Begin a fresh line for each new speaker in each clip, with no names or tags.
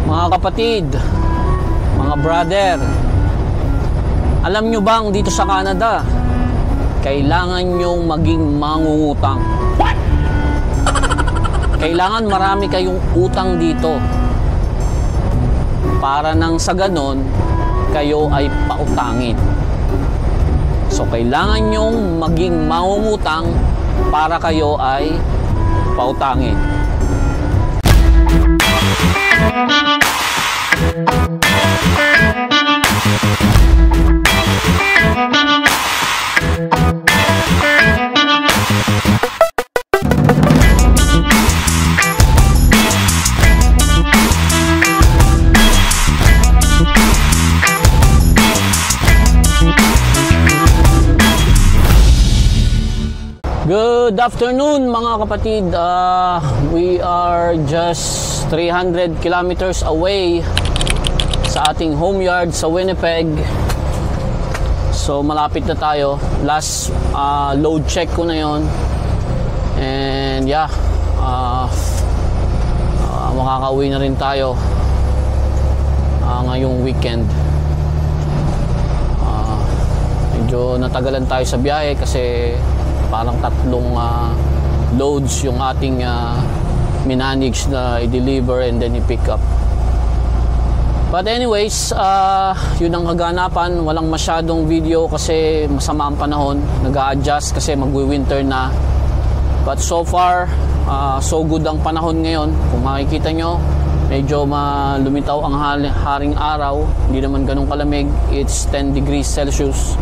Mga kapatid, mga brother, alam nyo bang dito sa Canada, kailangan nyong maging mangungutang. Kailangan marami kayong utang dito para nang sa ganon kayo ay pautangin. So kailangan nyong maging mangungutang para kayo ay pautangin. Good afternoon mga kapatid. We are just 300 kilometers away sa ating home yard sa Winnipeg. So malapit na tayo. Last load check ko na yon. And yeah, makakauwi na rin tayo ngayong weekend. Medyo natagalan tayo sa biyahe kasi parang tatlong loads yung ating minanage na i-deliver and then i-pick up. But anyways, yun ang kaganapan. Walang masyadong video kasi masama ang panahon. Nag-a-adjust kasi magwi-winter na. But so far, so good ang panahon ngayon. Kung makikita nyo, medyo lumitaw ang haring araw. Hindi naman ganun kalamig. It's 10 degrees Celsius.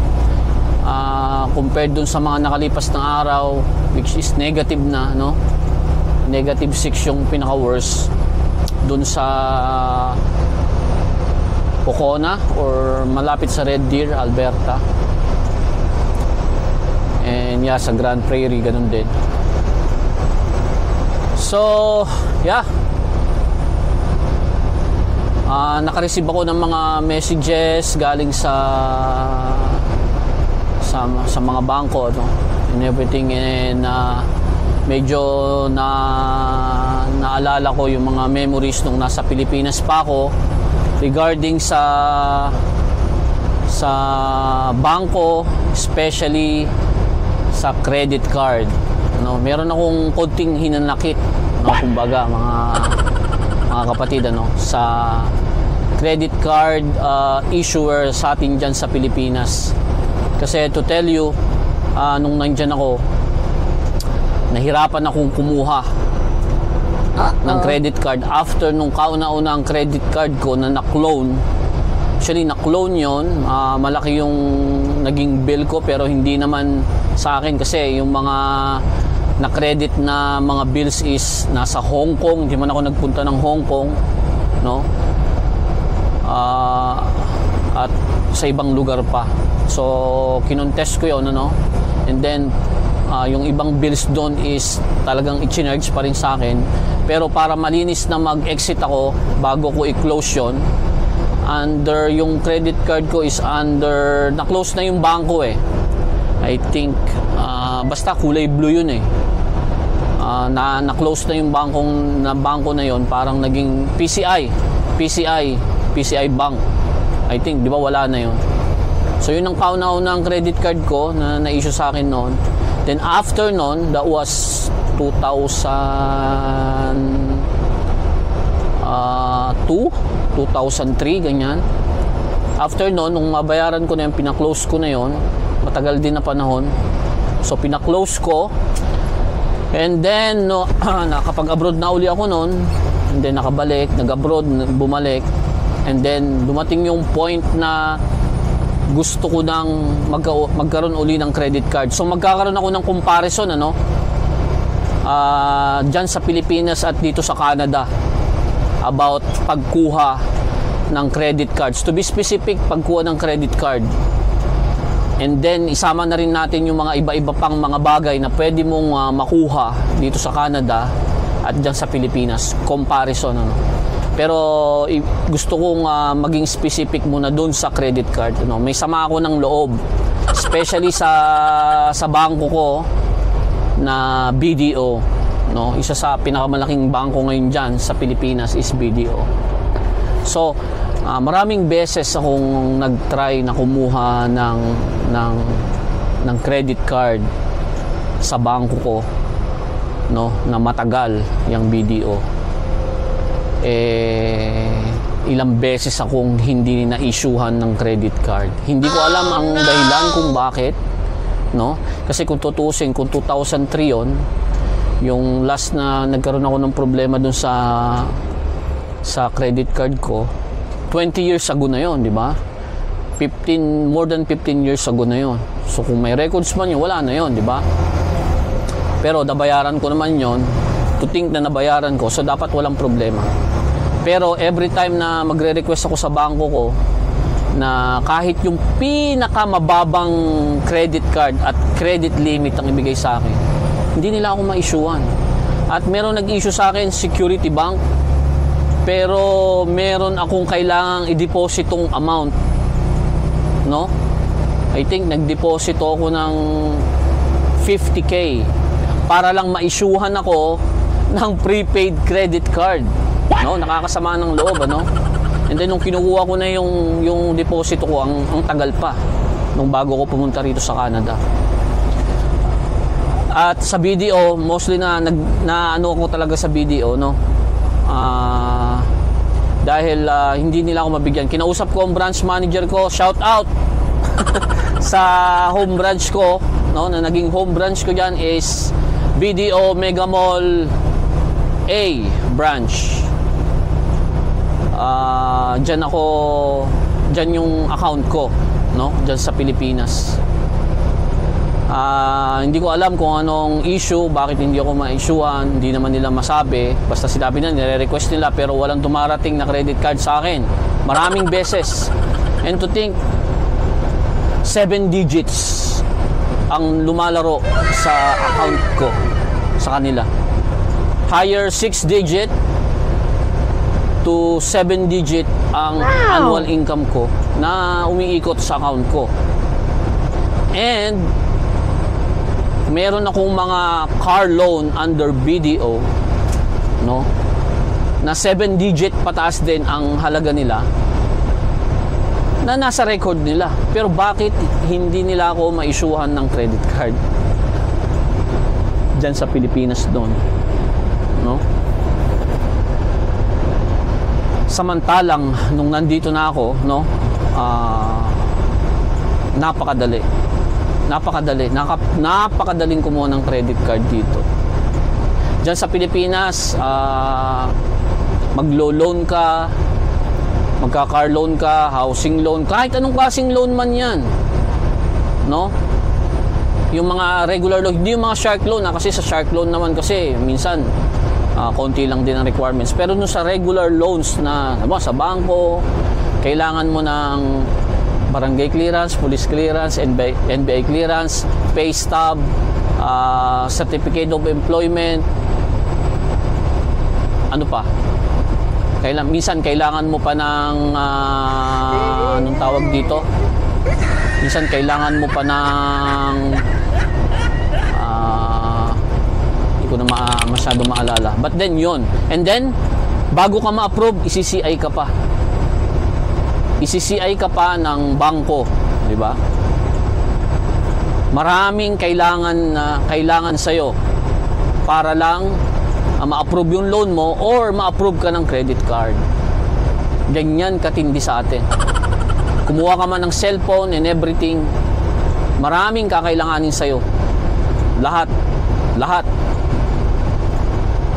Compared dun sa mga nakalipas ng araw, which is negative na, no? Negative 6 yung pinaka-worst dun sa Pocona or malapit sa Red Deer, Alberta. And yeah, sa Grand Prairie, ganun din. So, yeah. Nakareceive ako ng mga messages galing sa mga bangko, no? And everything, and medyo naalala ko yung mga memories nung nasa Pilipinas pa ako regarding sa bangko, especially sa credit card, no? Meron akong konting hinanakit, no? Kumbaga mga kapatid, ano, sa credit card issuer sa atin dyan sa Pilipinas. Kasi to tell you, nung nandyan ako, nahirapan akong kumuha ng credit card after nung kauna-una ang credit card ko na na-clone. Actually, na-clone yun. Malaki yung naging bill ko pero hindi naman sa akin kasi yung mga na-credit na mga bills is nasa Hong Kong. Hindi man ako nagpunta ng Hong Kong, no? At sa ibang lugar pa. So, kinontest ko yun, ano? And then, yung ibang bills doon is talagang i-charge pa rin sa akin. Pero para malinis na mag-exit ako, bago ko i-close yun, under yung credit card ko is under, na-close na yung bangko eh. I think, basta kulay blue yun eh. Na-close na yung bangko na yun, parang naging PCI Bank. I think, di ba wala na yun? So yun ang kauna-una ang credit card ko na na-issue sa akin noon. Then after noon, that was 2002, 2003, ganyan. After noon, nung mabayaran ko na yun, pina-close ko na yun. Matagal din na panahon. So pina-close ko. And then, no, nakapag-abroad na uli ako noon. And then nakabalik, nag-abroad, bumalik. And then dumating yung point na gusto ko nang magkaroon uli ng credit card. So magkakaroon ako ng comparison, ano? Dyan sa Pilipinas at dito sa Canada about pagkuha ng credit cards. To be specific, pagkuha ng credit card. And then isama na rin natin yung mga iba-iba pang mga bagay na pwede mong makuha dito sa Canada at dyan sa Pilipinas. Comparison, ano? Pero gusto kong maging specific muna doon sa credit card, no? May sama ako ng loob, especially sa bangko ko na BDO, no? Isa sa pinakamalaking bangko ngayon diyan sa Pilipinas is BDO. So, maraming beses akong nag-try na kumuha ng credit card sa bangko ko, no, na matagal yung BDO. Ilang beses akong hindi na-issuehan ng credit card. Hindi ko alam ang dahilan kung bakit, no? Kasi kung tutusin, kung 2003 yon, yung last na nagkaroon ako ng problema dun sa credit card ko, 20 years ago na yon, di ba? More than 15 years ago na yon. So kung may records man yun, wala na yon, di ba? Pero nabayaran ko naman yon, to think na nabayaran ko, so dapat walang problema. Pero every time na magre-request ako sa bangko ko na kahit yung pinakamababang credit card at credit limit ang ibigay sa akin, hindi nila ako ma-issuean. At meron nag-issue sa akin, Security Bank, pero meron akong kailangang i-depositong amount, no? I think nag-deposito ako ng 50K para lang ma-issuehan ako ng prepaid credit card. No, nakakasama ng loob, ano? And then nung kinukuha ko na yung deposito ko, ang tagal pa nung bago ko pumunta rito sa Canada. At sa BDO, mostly na ano ako talaga sa BDO, no? Dahil hindi nila ako mabigyan. Kinausap ko ang branch manager ko, shout out sa home branch ko, no? Na naging home branch ko diyan is BDO Mega Mall A branch. Diyan yung account ko, no? Diyan sa Pilipinas. Hindi ko alam kung anong issue, bakit hindi ako ma-issuean, hindi naman nila masabi. Basta sinabi nila, nire-request nila, pero walang tumarating na credit card sa akin. Maraming beses. And to think, 7 digits ang lumalaro sa account ko sa kanila. Higher 6 digit to 7 digit ang annual income ko na umiikot sa account ko. And meron akong mga car loan under BDO, no, na 7 digit pataas din ang halaga nila, na nasa record nila. Pero bakit hindi nila ako ma-issuehan ng credit card dyan sa Pilipinas doon, no? Samantalang nung nandito na ako, no, napakadaling kumuha ng credit card dito. Diyan sa Pilipinas, maglo-loan ka, magka-car loan ka, housing loan, kahit anong klaseng loan man yan, no? Yung mga regular loan, hindi yung mga shark loan, kasi sa shark loan naman kasi minsan konti lang din ang requirements. Pero nung sa regular loans na sa bangko, kailangan mo ng barangay clearance, police clearance, NBI clearance, pay stub, certificate of employment, ano pa, minsan kailangan mo pa ng anong tawag dito, minsan kailangan mo pa ng hindi ko na masyado maalala, but then yun. And then bago ka ma-approve, i-CCI ka pa ng bangko, di ba? Maraming kailangan sa'yo para lang ma-approve yung loan mo or ma-approve ka ng credit card. Ganyan katindi sa atin. Kumuha ka man ng cellphone and everything, maraming kakailanganin sa'yo. Lahat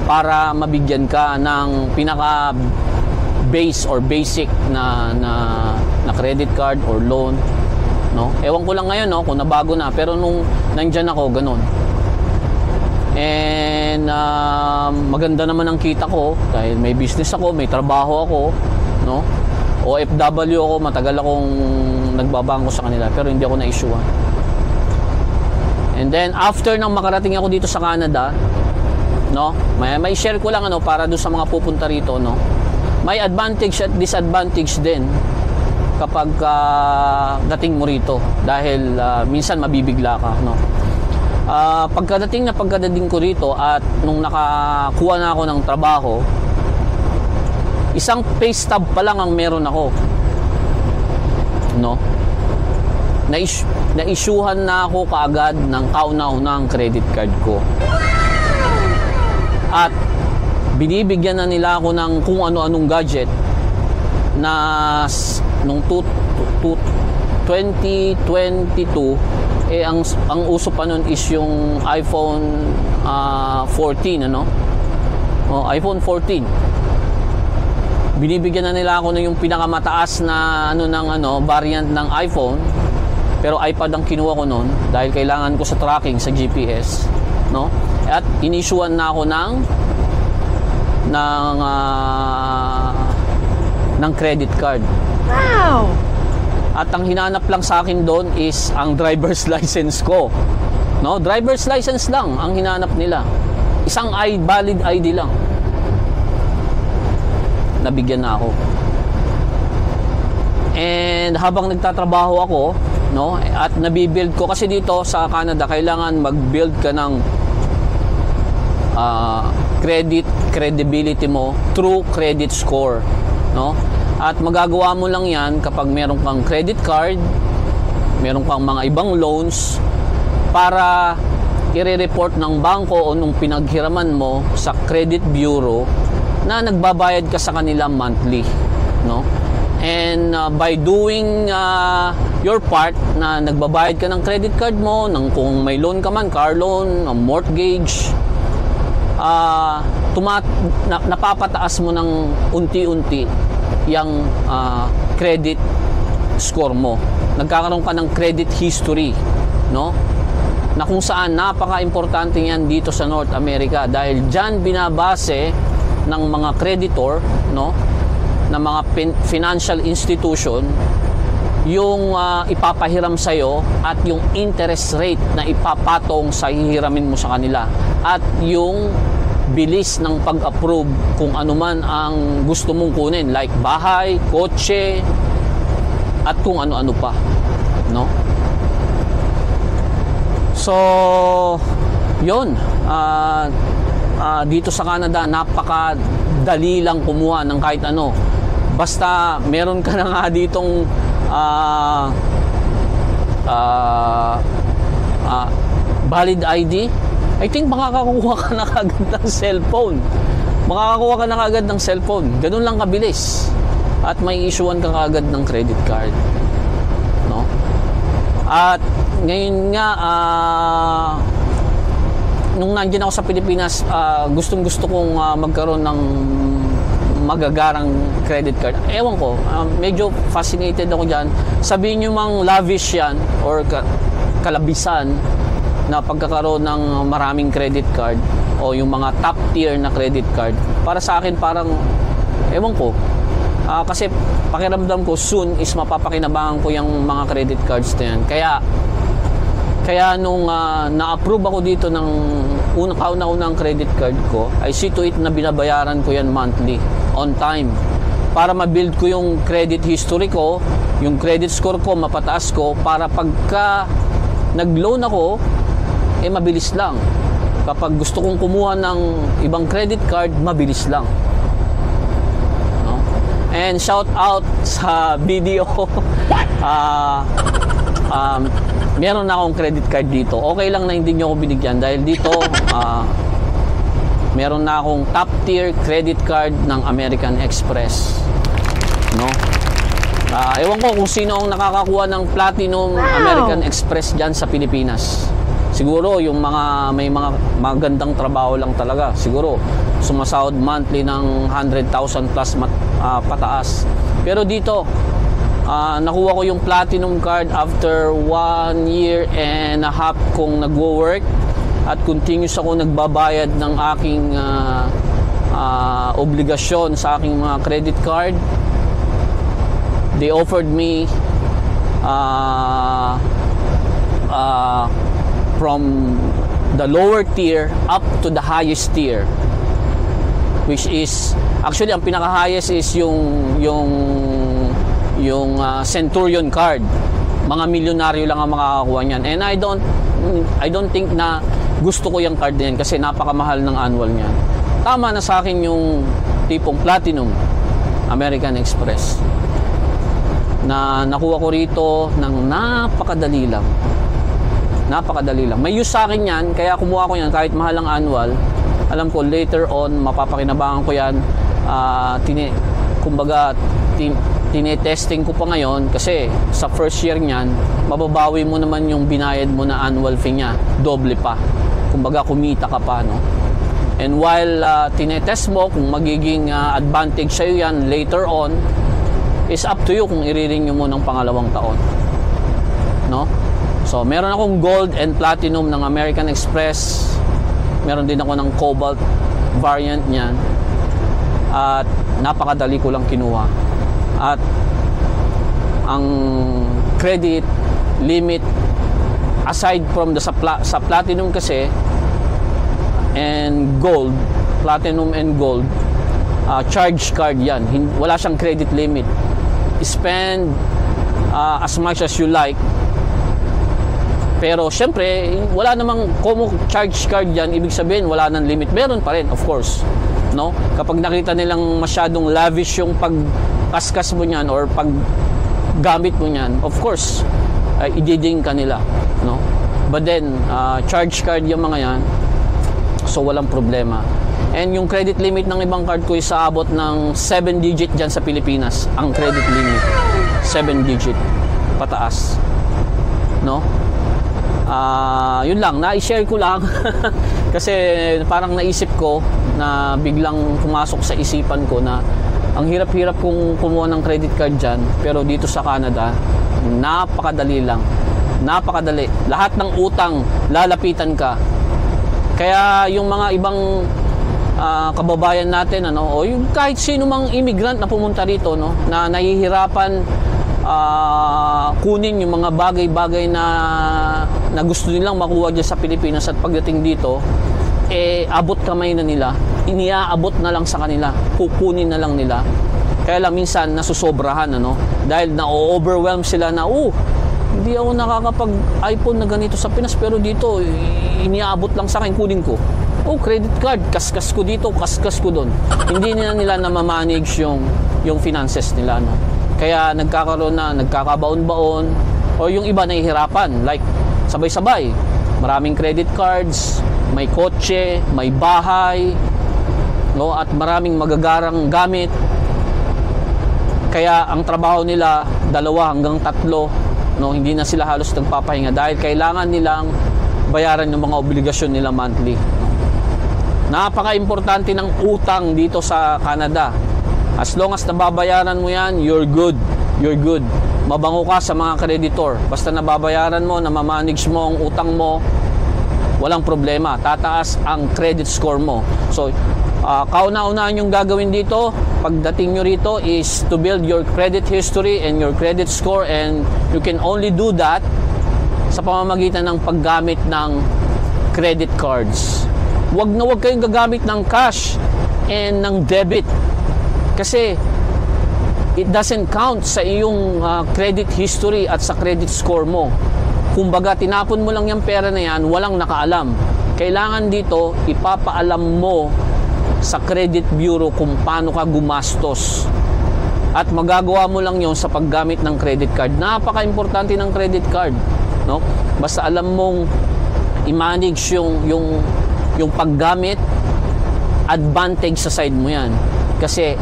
para mabigyan ka ng pinaka base or basic na credit card or loan, no? Ewan ko lang ngayon, no, kung nabago na, pero nung nandyan ako, ganun. And maganda naman ang kita ko dahil may business ako, may trabaho ako, no? OFW ako, matagal akong nagbabangko sa kanila, pero hindi ako na-issuean. And then after nang makarating ako dito sa Canada, no, may share ko lang para doon sa mga pupunta rito, no. May advantage at disadvantage din kapag dating mo rito dahil minsan mabibigla ka, no. Pagkadating ko rito at nung nakakuha na ako ng trabaho, Isang pay stub pa lang ang meron ako, no? Na-issuehan na ako kaagad ng kauna-unang credit card ko. At binibigyan na nila ako ng kung ano-anong gadget na nung 2022 ang uso pa nun is yung iPhone 14, ano? iPhone 14. Binibigyan na nila ako ng yung pinakamataas na variant ng iPhone, pero iPad ang kinuha ko noon dahil kailangan ko sa tracking sa GPS, no? At inissuean na ako ng credit card.
Wow!
At ang hinanap lang sa akin doon is ang driver's license ko. No, driver's license lang ang hinanap nila. Isang valid ID lang. Nabigyan na ako. And habang nagtatrabaho ako, no, at nabibuild ko kasi dito sa Canada kailangan mag-build ka ng credibility mo through credit score, no? At magagawa mo lang yan kapag meron kang credit card, meron kang mga ibang loans para i-report ng bangko o nung pinaghiraman mo sa credit bureau na nagbabayad ka sa kanila monthly, no? And by doing your part na nagbabayad ka ng credit card mo, kung may loan ka man, car loan, mortgage, napapataas mo ng unti-unti yung credit score mo. Nagkakaroon ka ng credit history, no? Na kung saan napaka-importante yan dito sa North America dahil dyan binabase ng mga creditor, no, ng mga financial institution yung ipapahiram sa'yo at yung interest rate na ipapatong sa hihiramin mo sa kanila at yung bilis ng pag-approve kung ano man ang gusto mong kunin, like bahay, kotse, at kung ano-ano pa, no? So, yun. Dito sa Canada, napakadali lang kumuha ng kahit ano. Basta meron ka na nga ditong valid ID, I think makakakuha ka na kagad ng cellphone. Makakakuha ka na kagad ng cellphone. Ganun lang kabilis. At may issuean ka kagad ng credit card, no? At ngayon nga, nung nandiyan ako sa Pilipinas, gustong-gusto kong magkaroon ng magagarang credit card. Ewan ko, medyo fascinated ako dyan. Sabihin nyo mang lavish yan or kalabisan na pagkakaroon ng maraming credit card o yung mga top tier na credit card. Para sa akin parang, ewan ko, kasi pakiramdam ko soon is mapapakinabangan ko yung mga credit cards na yan. Kaya nung na-approve ako dito ng kauna-unang credit card ko, I see to it na binabayaran ko yan monthly, on time. Para ma-build ko yung credit history ko, yung credit score ko, mapataas ko, para pagka nag-loan ako, mabilis lang. Kapag gusto kong kumuha ng ibang credit card, mabilis lang. No? And shout out sa video. Meron na akong credit card dito. Okay lang na hindi nyo ako binigyan dahil dito meron na akong top tier credit card ng American Express, no? Ewan ko kung sino ang nakakakuha ng Platinum American Express dyan sa Pilipinas. Siguro yung may mga magandang trabaho lang talaga. Siguro sumasahod monthly ng 100,000 plus pataas. Pero dito nakuha ko yung Platinum card after 1 year and a half kong nagwo-work at continuous ako nagbabayad ng aking obligasyon sa aking mga credit card. They offered me from the lower tier up to the highest tier, which is actually ang pinaka-highest is yung Centurion card. Mga milyonaryo lang ang makakakuha niyan. And I don't think na gusto ko yung card din kasi napakamahal ng annual niyan. Tama na sa akin yung tipong Platinum. American Express, na nakuha ko rito ng napakadali lang. May use sa akin yan, kaya kumuha ko yan kahit mahal ang annual. Alam ko later on mapapakinabangan ko yan. Kumbaga tinetesting ko pa ngayon kasi sa first year niyan mababawi mo naman yung binayad mo na annual fee niya, doble pa. Kumbaga kumita ka pa, no? And while tinetest mo kung magiging advantage sa'yo yan later on, is up to you kung i-renew mo ng pangalawang taon, no? So meron akong gold and platinum ng American Express, meron din ako ng cobalt variant niyan, at napakadali ko lang kinuha. At ang credit limit, aside from the sa platinum kasi and gold, platinum and gold, charge card yan, wala siyang credit limit. Spend as much as you like, pero syempre wala namang charge card yan, ibig sabihin wala nang limit. Meron pa rin, of course, no? Kapag nakita nilang masyadong lavish yung pagkaskas mo niyan or paggamit mo niyan, of course ididing ka nila, no? But then charge card yung mga yan, so walang problema. And yung credit limit ng ibang card ko is aabot ng 7 digit dyan sa Pilipinas. Ang credit limit 7 digit pataas, no? Yun lang, na-share ko lang kasi parang naisip ko na biglang pumasok sa isipan ko na ang hirap-hirap kong kumuha ng credit card dyan, pero dito sa Canada napakadali lang, napakadali. Lahat ng utang lalapitan ka. Kaya yung mga ibang kababayan natin, o yung kahit sino mang immigrant na pumunta rito, no, na nahihirapan kunin yung mga bagay-bagay na gusto nilang makuha dyan sa Pilipinas, at pagdating dito abot kamay na nila, iniaabot na lang sa kanila, kukunin na lang nila. Kaya lang minsan nasusobrahan, dahil na-overwhelm sila na hindi ako nakakapag iPhone na ganito sa Pinas, pero dito iniaabot lang sa akin, kunin ko. Credit card, kaskas ko dito, kaskas ko doon. Hindi nila na ma-manage yung finances nila, no? Kaya nagkakabaon-baon, o yung iba nahihirapan, like sabay-sabay, maraming credit cards, may kotse, may bahay, no, at maraming magagarang gamit. Kaya ang trabaho nila 2 hanggang 3, no, hindi na sila halos nagpapahinga dahil kailangan nilang bayaran yung mga obligasyon nila monthly. Napaka-importante ng utang dito sa Canada. As long as nababayaran mo yan, you're good. You're good. Mabango ka sa mga creditor. Basta nababayaran mo, namamanage mo ang utang mo, walang problema. Tataas ang credit score mo. So, kauna-unahan yung gagawin dito, pagdating nyo rito, is to build your credit history and your credit score, and you can only do that sa pamamagitan ng paggamit ng credit cards. Wag na wag kayong gagamit ng cash and ng debit, kasi it doesn't count sa iyong credit history at sa credit score mo. Kumbaga, tinapon mo lang yung pera na yan, walang nakaalam. Kailangan dito, ipapaalam mo sa credit bureau kung paano ka gumastos. At magagawa mo lang yon sa paggamit ng credit card. Napaka-importante ng credit card, no? Basta alam mong i-manage yung paggamit, advantage sa side mo yan. Kasi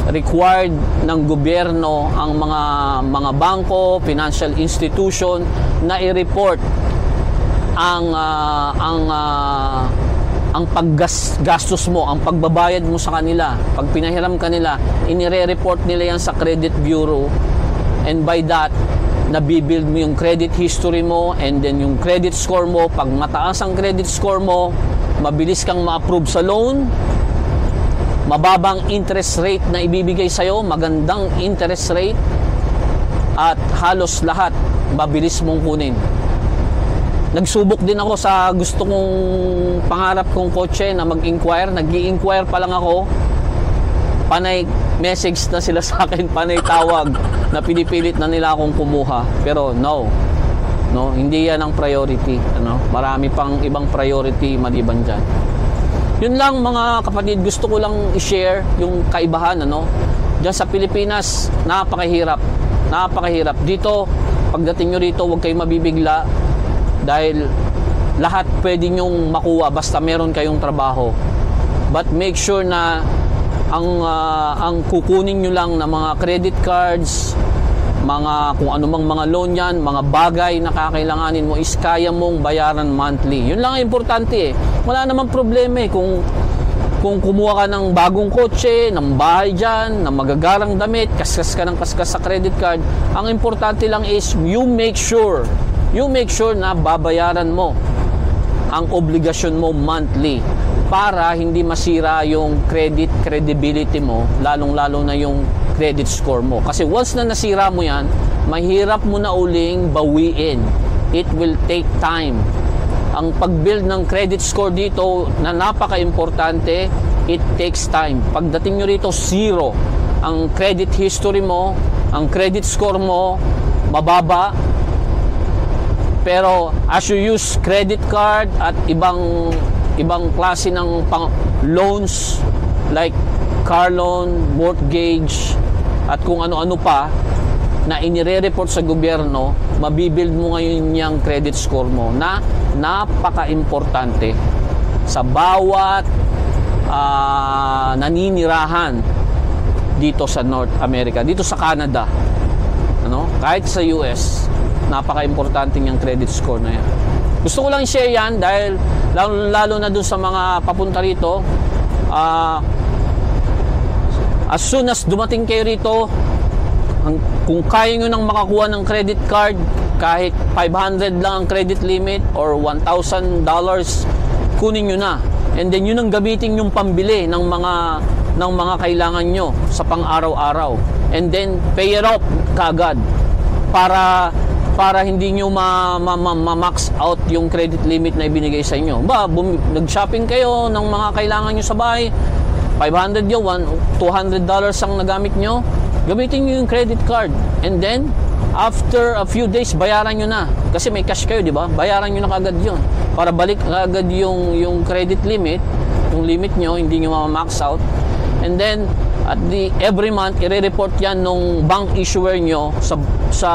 required ng gobyerno ang mga bangko, financial institution na i-report ang paggastos mo, ang pagbabayad mo sa kanila. Pag pinahiram ka nila, inire-report nila yan sa credit bureau, and by that nabibuild mo yung credit history mo, and then yung credit score mo. Pag mataas ang credit score mo, mabilis kang ma-approve sa loan, mababang interest rate na ibibigay sa'yo, magandang interest rate, at halos lahat mabilis mong kunin. Nagsubok din ako sa gusto kong pangarap kong kotse na mag-inquire. Nag-i-inquire pa lang ako, panay message na sila sa akin, panay tawag na pinipilit na nila akong kumuha. Pero no, hindi yan ang priority. Marami pang ibang priority maliban dyan. Yun lang mga kapatid, gusto ko lang i-share yung kaibahan, Diyan sa Pilipinas, napakahirap. Napakahirap. Dito, pagdating nyo rito, huwag kayong mabibigla dahil lahat pwede nyong makuha basta meron kayong trabaho. But make sure na ang kukunin nyo lang na mga credit cards, mga kung anumang mga loan yan, mga bagay na kakailanganin mo is kaya mong bayaran monthly. Yun lang ang importante eh. Wala namang problema eh kung kumuha ka ng bagong kotse, ng bahay dyan, ng magagarang damit, kaskas ka ng kaskas sa credit card. Ang importante lang is you make sure na babayaran mo ang obligasyon mo monthly para hindi masira yung credibility mo, lalong-lalo na yung credit score mo. Kasi once na nasira mo yan, mahirap mo na uling bawiin. It will take time. Ang pag-build ng credit score dito na napaka-importante, it takes time. Pagdating nyo rito, zero. Ang credit history mo, ang credit score mo, mababa. Pero as you use credit card at ibang klase ng loans like car loan, mortgage, at kung ano-ano pa na inire-report sa gobyerno, mabibuild mo ngayon yung credit score mo na napaka-importante sa bawat naninirahan dito sa North America, dito sa Canada, kahit sa US, napaka-importante yung credit score na yan. Gusto ko lang i-share yan dahil lalo na dun sa mga papunta rito, as soon as dumating kayo rito, kung kaya nyo nang makakuha ng credit card, kahit 500 lang ang credit limit or $1,000, kunin nyo na. And then yun ang gamitin yung pambili ng mga kailangan nyo sa pang-araw-araw. And then pay it off kaagad para hindi nyo ma-max out yung credit limit na ibinigay sa inyo. Nag-shopping kayo ng mga kailangan nyo sa bahay, $500 yun, $200 ang nagamit nyo, gamitin nyo yung credit card. And then, after a few days, bayaran nyo na. Kasi may cash kayo, di ba? Bayaran nyo na kagad yun. Para balik kagad yung credit limit, yung limit nyo, hindi nyo ma-max out. And then, every month, i-report yan nung bank issuer nyo sa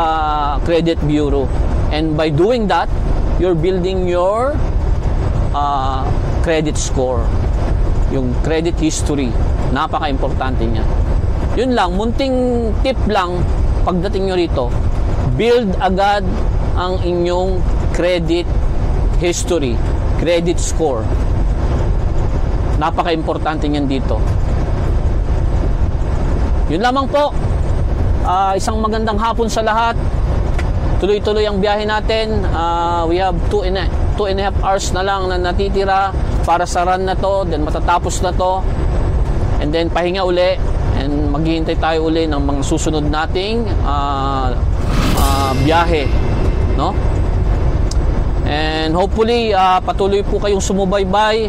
credit bureau. And by doing that, you're building your credit score. Yung credit history, napaka-importante niya. Yun lang, munting tip lang pagdating nyo rito. Build agad ang inyong credit history, credit score. Napaka-importante niyan dito. Yun lamang po. Isang magandang hapon sa lahat. Tuloy-tuloy ang biyahe natin. We have 2.5 hours na lang na natitira para sa run na to, then matatapos na to, and then pahinga uli, and maghihintay tayo uli ng mga susunod nating biyahe, no? And hopefully patuloy po kayong sumubaybay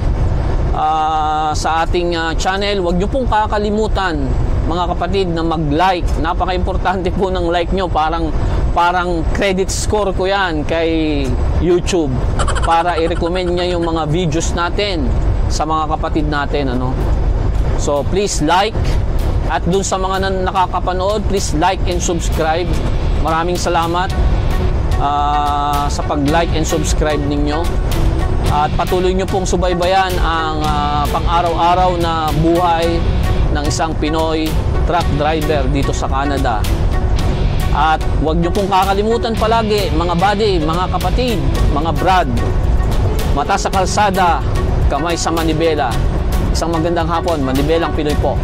sa ating channel. Huwag nyo pong kakalimutan, mga kapatid, na mag-like. Napaka-importante po ng like nyo. Parang credit score ko yan kay YouTube para i-recommend niya yung mga videos natin sa mga kapatid natin, So please like, at dun sa mga nakakapanood, please like and subscribe. Maraming salamat sa pag-like and subscribe ninyo. At patuloy nyo pong subaybayan ang pang-araw-araw na buhay ng isang Pinoy truck driver dito sa Canada. At huwag nyo pong kakalimutan palagi, mga buddy, mga kapatid, mga brad, mata sa kalsada, kamay sa manibela. Isang magandang hapon, Manibelang Pinoy po.